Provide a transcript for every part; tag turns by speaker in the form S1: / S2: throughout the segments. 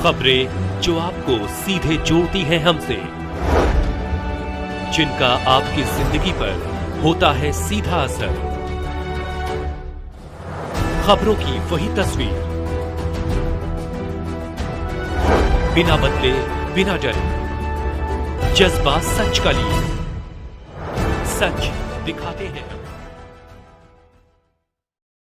S1: खबरें जो आपको सीधे जोड़ती हैं हमसे, जिनका आपकी जिंदगी पर होता है सीधा असर। खबरों की वही तस्वीर, बिना बदले बिना डरे, जज्बा सच का लिए, सच दिखाते हैं।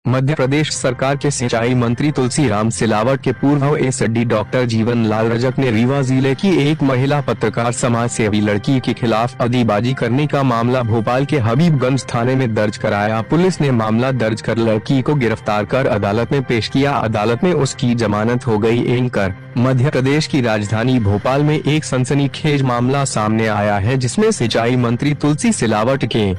S2: मध्य प्रदेश सरकार के सिंचाई मंत्री तुलसीराम सिलावट के पूर्व एसडी डॉक्टर जीवन लाल रजक ने रीवा जिले की एक महिला पत्रकार समाज सेवी लड़की के खिलाफ अधीबाजी करने का मामला भोपाल के हबीबगंज थाने में दर्ज कराया। पुलिस ने मामला दर्ज कर लड़की को गिरफ्तार कर अदालत में पेश किया। अदालत में उसकी जमानत हो गई। एंकर मध्य प्रदेश की राजधानी भोपाल में एक सनसनीखेज मामला सामने आया है, जिसमें सिंचाई मंत्री तुलसी सिलावट के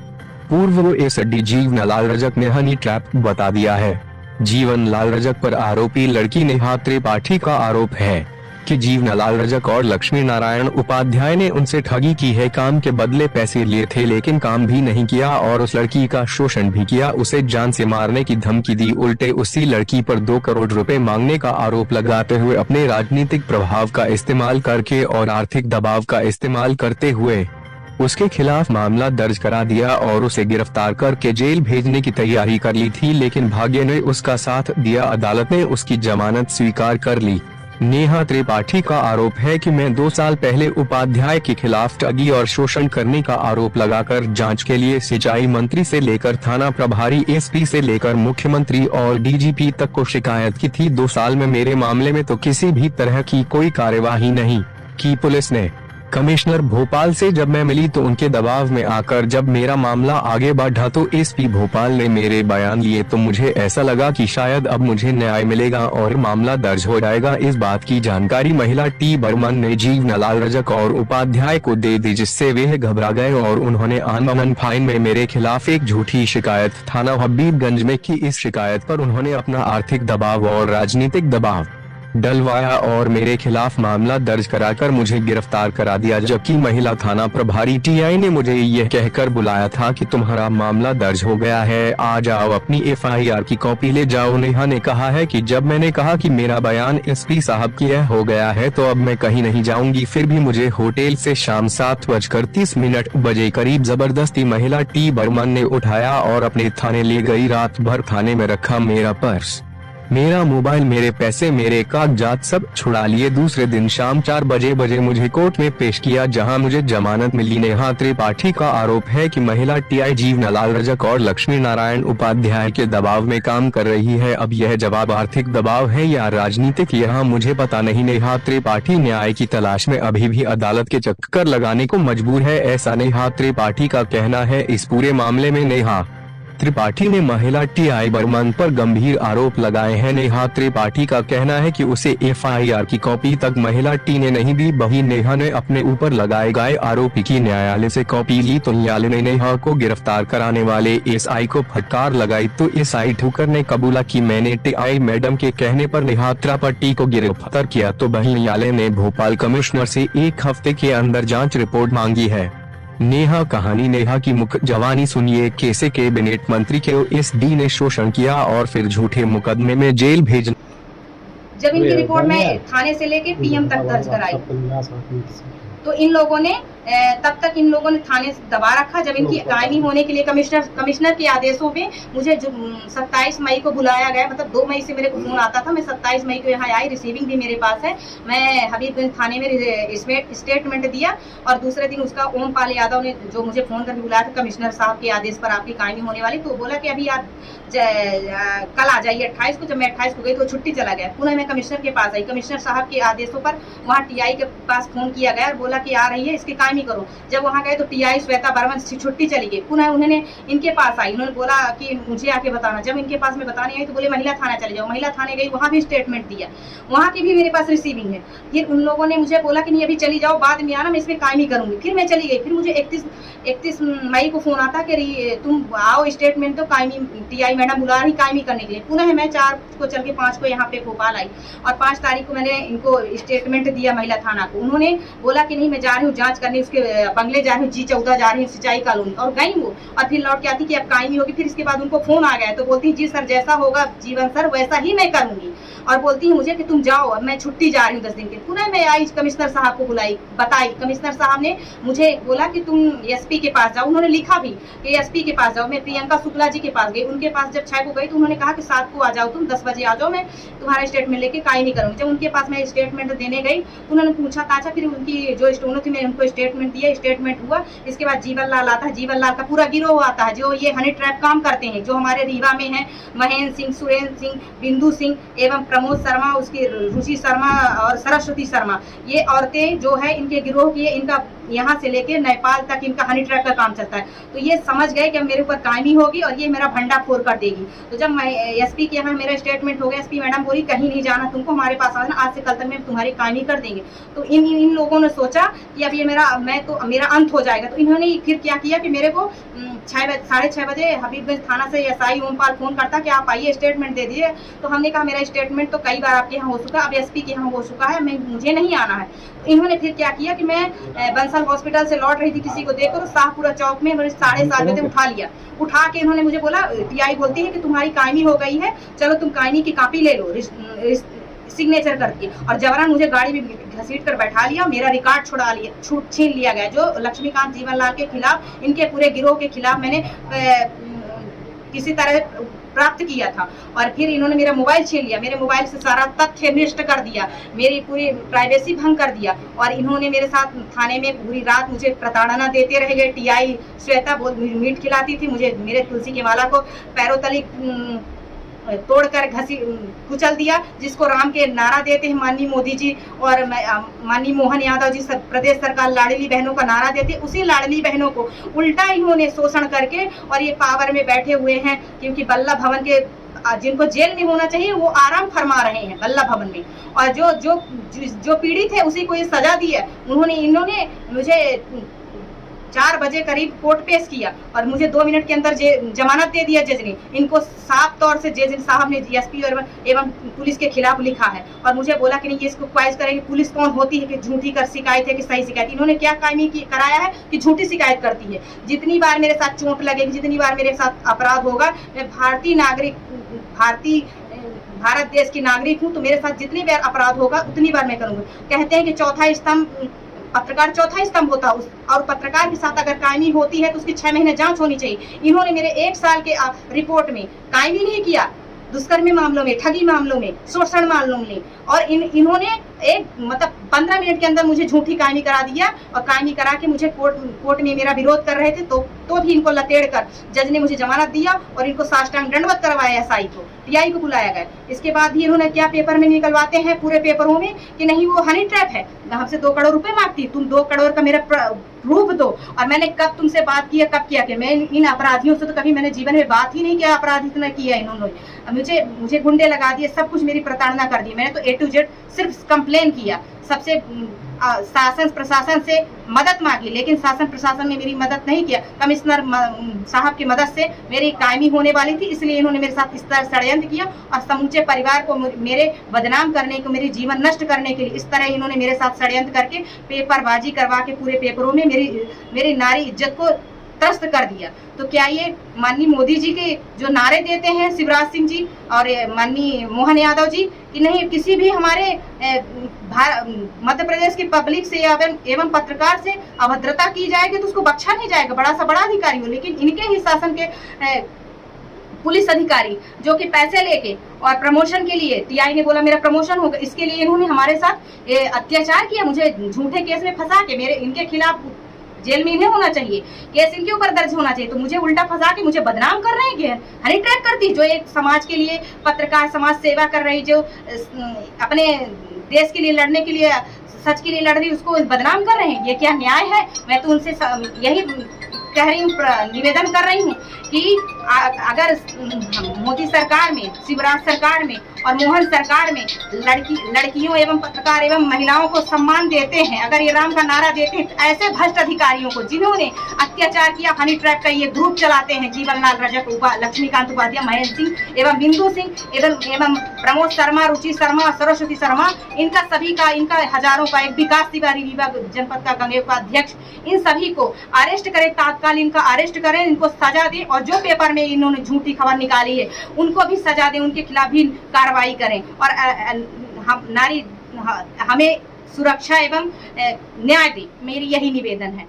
S2: पूर्व एसडी जीवन लाल रजक ने हनी ट्रैप बता दिया है। जीवन लाल रजक पर आरोपी लड़की नेहा त्रिपाठी का आरोप है कि जीवन लाल रजक और लक्ष्मी नारायण उपाध्याय ने उनसे ठगी की है। काम के बदले पैसे लिए थे, लेकिन काम भी नहीं किया और उस लड़की का शोषण भी किया। उसे जान से मारने की धमकी दी। उल्टे उसी लड़की पर 2 करोड़ रुपए मांगने का आरोप लगाते हुए अपने राजनीतिक प्रभाव का इस्तेमाल करके और आर्थिक दबाव का इस्तेमाल करते हुए उसके खिलाफ मामला दर्ज करा दिया और उसे गिरफ्तार करके जेल भेजने की तैयारी कर ली थी, लेकिन भाग्य ने उसका साथ दिया। अदालत ने उसकी जमानत स्वीकार कर ली। नेहा त्रिपाठी का आरोप है कि मैं 2 साल पहले उपाध्याय के खिलाफ ठगी और शोषण करने का आरोप लगाकर जांच के लिए सिंचाई मंत्री से लेकर थाना प्रभारी एसपी से लेकर मुख्यमंत्री और डीजीपी तक को शिकायत की थी। 2 साल में मेरे मामले में तो किसी भी तरह की कोई कार्यवाही नहीं की पुलिस ने। कमिश्नर भोपाल से जब मैं मिली तो उनके दबाव में आकर जब मेरा मामला आगे बढ़ा तो एसपी भोपाल ने मेरे बयान लिए, तो मुझे ऐसा लगा कि शायद अब मुझे न्याय मिलेगा और मामला दर्ज हो जाएगा। इस बात की जानकारी महिला टी बर्मन ने जीवन लाल रजक और उपाध्याय को दे दी, जिससे वे घबरा गए और उन्होंने आनन फाइन में मेरे खिलाफ एक झूठी शिकायत थाना हबीबगंज में की। इस शिकायत पर उन्होंने अपना आर्थिक दबाव और राजनीतिक दबाव डलवाया और मेरे खिलाफ मामला दर्ज कराकर मुझे गिरफ्तार करा दिया, जबकि महिला थाना प्रभारी टीआई ने मुझे यह कहकर बुलाया था कि तुम्हारा मामला दर्ज हो गया है, आ जाओ अपनी एफआईआर की कॉपी ले जाओ। नेहा ने कहा है कि जब मैंने कहा कि मेरा बयान एसपी साहब की हो गया है तो अब मैं कहीं नहीं जाऊंगी, फिर भी मुझे होटल से शाम 7:30 बजे करीब जबरदस्ती महिला टी बर्मन ने उठाया और अपने थाने ले गई। रात भर थाने में रखा। मेरा पर्स, मेरा मोबाइल, मेरे पैसे, मेरे कागजात सब छुड़ा लिए। दूसरे दिन शाम 4 बजे मुझे कोर्ट में पेश किया, जहां मुझे जमानत मिली। नेहा त्रिपाठी का आरोप है कि महिला टीआई जीवन लाल रजक और लक्ष्मी नारायण उपाध्याय के दबाव में काम कर रही है। अब यह जवाब आर्थिक दबाव है या राजनीतिक, यह मुझे पता नहीं। नेहा त्रिपाठी न्याय की तलाश में अभी भी अदालत के चक्कर लगाने को मजबूर है, ऐसा नेहा त्रिपाठी का कहना है। इस पूरे मामले में नेहा त्रिपाठी ने महिला टीआई बर्मन पर गंभीर आरोप लगाए हैं। नेहा त्रिपाठी का कहना है कि उसे एफआईआर की कॉपी तक महिला टी ने नहीं दी। वहीं नेहा ने अपने ऊपर लगाए गए आरोपी की न्यायालय से कॉपी ली तो न्यायालय ने नेहा को गिरफ्तार कराने वाले एसआई को फटकार लगाई, तो एसआई ठुकर ने कबूला कि मैंने टीआई मैडम के कहने पर नेहा त्रिपाठी को गिरफ्तार किया। तो वहीं न्यायालय ने भोपाल कमिश्नर से 1 हफ्ते के अंदर जाँच रिपोर्ट मांगी है। नेहा कहानी, नेहा की मुख जवानी सुनिए। कैसे कैबिनेट मंत्री के एसडी ने शोषण किया और फिर झूठे मुकदमे में जेल भेजना।
S3: जब इनकी रिपोर्ट मैं थाने से लेके पीएम तक दर्ज कराई तो इन लोगों ने तब तक इन लोगों ने थाने से दबा रखा। जब इनकी कायमी होने के लिए कमिश्नर के आदेशों पे मुझे 27 मई को बुलाया गया, मतलब 2 मई से मेरे को फोन आता था। मैं 27 मई को यहाँ आई, रिसीविंग भी मेरे पास है। मैं हबीबगंज थाने में स्टेटमेंट दिया और दूसरे दिन उसका ओमपाल यादव ने जो मुझे फोन करके बुलाया था, कमिश्नर साहब के आदेश पर आपकी कायमी होने वाली, तो बोला कि अभी आप कल आ जाइए 28 को। जब मैं 28 को गई तो छुट्टी चला गया। पुनः मैं कमिश्नर के पास आई। कमिश्नर साहब के आदेशों पर वहाँ टीआई के पास फोन किया गया और बोला कि आ रही है, इसकी कायमी करो। जब वहाँ गए तो टीआई श्वेता बर्मन छुट्टी चली गई। पुनः उन्होंने इनके पास आई, उन्होंने बोला कि मुझे आके बताना। जब इनके पास में बताने आई तो बोले महिला थाना चले जाओ। महिला थाने गई, वहाँ भी स्टेटमेंट दिया, वहाँ की भी मेरे पास रिसीविंग है। फिर उन लोगों ने मुझे बोला कि नहीं अभी चली जाओ, बाद में आना, मैं इसमें कायमी करूंगी। फिर मैं चली गई। फिर मुझे 31 मई को फोन आता कि तुम आओ स्टेटमेंट, तो कायमी टीआई मैडम बुला रही कायमी करने के लिए। पुनः मैं 4 को चल के 5 को यहाँ पे भोपाल आई और 5 तारीख को मैंने इनको स्टेटमेंट दिया महिला थाना को। उन्होंने बोला कि नहीं मैं जा रही हूँ जांच करने, उसके बंगले जा रही हूँ, G14 जा रही हूँ सिंचाई कॉलोनी, और गई वो। और फिर लौट के आती कि अब कायमी होगी। फिर इसके बाद उनको फोन आ गया तो बोलती जी सर जैसा होगा जीवन सर वैसा ही मैं करूंगी। और बोलती है मुझे कि तुम जाओ, अब मैं छुट्टी जा रही हूँ 10 दिन की। पुनः मैं आई, कमिश्नर साहब को बुलाई, बताई। कमिश्नर साहब ने मुझे बोला कि तुम एसपी के पास जाओ। उन्होंने लिखा भी कि एसपी के पास जाओ। मैं प्रियंका शुक्ला जी के पास गई। उनके पास जब 6 को गई तो उन्होंने कहा कि 7 को आ जाओ, तुम 10 बजे आ जाओ, मैं तुम्हारा स्टेटमेंट लेके कायमी करूँगी। जब उनके पास मैं स्टेटमेंट देने गई तो उन्होंने पूछा ताचा, फिर उनकी जो स्टोनो थी, मैंने उनको स्टेटमेंट दिया, स्टेटमेंट हुआ। इसके बाद जीवन लाल आता है, जीवन लाल का पूरा गिरोह आता है जो ये हनी ट्रैप काम करते हैं, जो हमारे रीवा में है, महेंद्र सिंह, सुरेंद्र सिंह, बिंदु सिंह एवं प्रमोद शर्मा, उसकी रुचि शर्मा और सरस्वती शर्मा, ये औरतें जो है इनके गिरोह की, इनका यहाँ से लेके नेपाल तक इनका हनी ट्रैप का काम चलता है। तो ये समझ गए कि मेरे ऊपर कायमी होगी और ये मेरा भंडा फोड़ कर देगी। तो जब मैं एसपी के यहाँ मेरा स्टेटमेंट हो गया, एसपी मैडम बोली कहीं नहीं जाना तुमको, हमारे पास आना, आज से कल तक में तुम्हारी कायमी कर देंगे। तो इन लोगों ने सोचा कि अब ये मेरा अंत हो जाएगा। तो इन्होंने फिर क्या किया कि मेरे को 6:30 बजे हबीबगंज थाना से एसआई ओमपाल फोन करता कि आप आइए स्टेटमेंट दे दीजिए। तो हमने कहा मेरा स्टेटमेंट तो कई बार आपके यहाँ हो चुका, अब एसपी के यहाँ हो चुका है, मुझे नहीं आना है। तो इन्होंने फिर क्या किया कि मैं बंसल हॉस्पिटल से लौट रही थी किसी को देखकर, तो शाहपुरा चौक में 7:30 बजे उठा लिया। उठा के इन्होंने मुझे बोला, टीआई बोलती है कि तुम्हारी कायमी हो गई है, चलो तुम कायमी की कॉपी ले लो सिग्नेचर करके, और जबरन मुझे गाड़ी में घसीट कर बैठा लिया। मेरा रिकॉर्ड छीन लिया गया, जो लक्ष्मीकांत जीवनलाल के खिलाफ, इनके पूरे गिरोह के खिलाफ मैंने किसी तरह प्राप्त किया था। और फिर इन्होंने मेरा मोबाइल छीन लिया, मेरे मोबाइल से सारा तथ्य नष्ट कर दिया, मेरी पूरी प्राइवेसी भंग कर दिया। और इन्होंने मेरे साथ थाने में पूरी रात मुझे प्रताड़ना देते रह गए। टीआई श्वेता बहुत मीट खिलाती थी मुझे, मेरे तुलसी की माला को पैरों तले तोड़कर कुचल दिया, जिसको राम के नारा देते हैं माननीय मोदी जी और माननीय मोहन यादव जी, प्रदेश सरकार लाडली बहनों का नारा देते, उसी लाडली बहनों को उल्टा इन्होंने शोषण करके और ये पावर में बैठे हुए हैं। क्योंकि बल्लभ भवन के जिनको जेल में होना चाहिए वो आराम फरमा रहे हैं बल्लभ भवन में, और जो पीड़ित है उसी को ये सजा दी है। इन्होंने मुझे 4 बजे करीब कोर्ट पेश किया और मुझे 2 मिनट के अंदर जमानत दे दिया जज ने। इनको साफ तौर से जज साहब ने एसपी एवं पुलिस के खिलाफ लिखा है और मुझे बोला कि नहीं, ये इसको क्वाइज करेंगे, पुलिस कौन होती है कि झूठी कर शिकायत है कि सही शिकायत। इन्होंने क्या कायमी कराया है कि झूठी शिकायत करती है। जितनी बार मेरे साथ चोट लगेगी, जितनी बार मेरे साथ अपराध होगा, मैं भारत देश की नागरिक हूँ, तो मेरे साथ जितनी बार अपराध होगा उतनी बार मैं करूँगी। कहते हैं कि चौथा स्तंभ पत्रकार चौथा स्तंभ होता है, और पत्रकार के साथ अगर कायमी होती है तो उसकी 6 महीने जांच होनी चाहिए। इन्होंने मेरे 1 साल के रिपोर्ट में कायमी नहीं किया, दुष्कर्म मामलों में, ठगी मामलों में, शोषण मामलों में, और इन्होंने 15 मिनट के अंदर मुझे झूठी कायमी करा दिया। और कायमी करा के मुझे कोर्ट में मेरा विरोध कर रहे थे, तो भी इनको लतेड़ कर जज ने मुझे जमानत दिया और इनको साष्टांग दंडवत करवाया एसआई को, टीआई को बुलाया गया। इसके बाद भी इन्होंने क्या पेपर में निकलवाते हैं पूरे पेपरों में कि नहीं वो हनी ट्रैप है, हमसे 2 करोड़ रुपए मांगती, तुम 2 करोड़ का मेरा प्रूफ दो। और मैंने कब तुमसे बात किया, कब किया कि मैं इन अपराधियों से तो कभी मैंने जीवन में बात ही नहीं किया। अपराध इतना किया इन्होंने, मुझे गुंडे लगा दिए, सब कुछ मेरी प्रताड़ना कर दी। मैंने तो A to Z सिर्फ कंप्लेन किया, सबसे शासन प्रशासन से मदद मांगी, लेकिन शासन प्रशासन ने मेरी मदद नहीं किया। कमिश्नर साहब की मदद से मेरी कायमी होने वाली थी, इसलिए इन्होंने मेरे साथ इस तरह षड्यंत्र किया और समूचे परिवार को मेरे बदनाम करने को, मेरी जीवन नष्ट करने के लिए इस तरह इन्होंने मेरे साथ षड्यंत्र करके पेपरबाजी करवा के पूरे पेपरों में मेरी नारी इज्जत को त्रस्त कर दिया। तो क्या ये माननीय मोदी जी के जो नारे देते हैं शिवराज सिंह जी और माननीय मोहन यादव जी कि नहीं, किसी भी हमारे मध्य प्रदेश की पब्लिक से एवं पत्रकार से अभद्रता की जाएगी तो उसको बख्शा नहीं जाएगा, बड़ा सा बड़ा अधिकारी हो। लेकिन इनके ही शासन के पुलिस अधिकारी जो कि पैसे लेके और प्रमोशन के लिए, टीआई ने बोला मेरा प्रमोशन होगा, इसके लिए इन्होंने हमारे साथ अत्याचार किया, मुझे झूठे केस में फंसा के इनके खिलाफ जेल में इन्हें होना चाहिए, केस इनके ऊपर दर्ज होना चाहिए, तो मुझे उल्टा फंसा के मुझे बदनाम कर रहे हैं। हनी ट्रैप करती, जो एक समाज के लिए पत्रकार समाज सेवा कर रही, जो अपने देश के लिए लड़ने के लिए, सच के लिए लड़ रही, उसको बदनाम कर रहे हैं। ये क्या न्याय है? मैं तो उनसे यही कह रही हूँ, निवेदन कर रही हूँ कि अगर मोदी सरकार में, शिवराज सरकार में और मोहन सरकार में लड़कियों एवं पत्रकार एवं महिलाओं को सम्मान देते हैं, अगर ये राम का नारा देते हैं, ऐसे भ्रष्ट अधिकारियों को जिन्होंने अत्याचार किया, हनी ट्रैप का ये ग्रुप चलाते हैं, जीवन लाल रजक, लक्ष्मीकांत उपाध्याय, महेंद्र सिंह एवं बिंदु सिंह एवं प्रमोद शर्मा, रुचि शर्मा, सरस्वती शर्मा, इनका हजारों का, एक विकास तिवारी रीवा जनपद का गंगेव का अध्यक्ष, इन सभी को अरेस्ट करे तात्काल तत्काल इनका अरेस्ट करें, इनको सजा दें और जो पेपर में इन्होंने झूठी खबर निकाली है उनको भी सजा दें, उनके खिलाफ भी कार्रवाई करें और हमें सुरक्षा एवं न्याय दें। मेरी यही निवेदन है।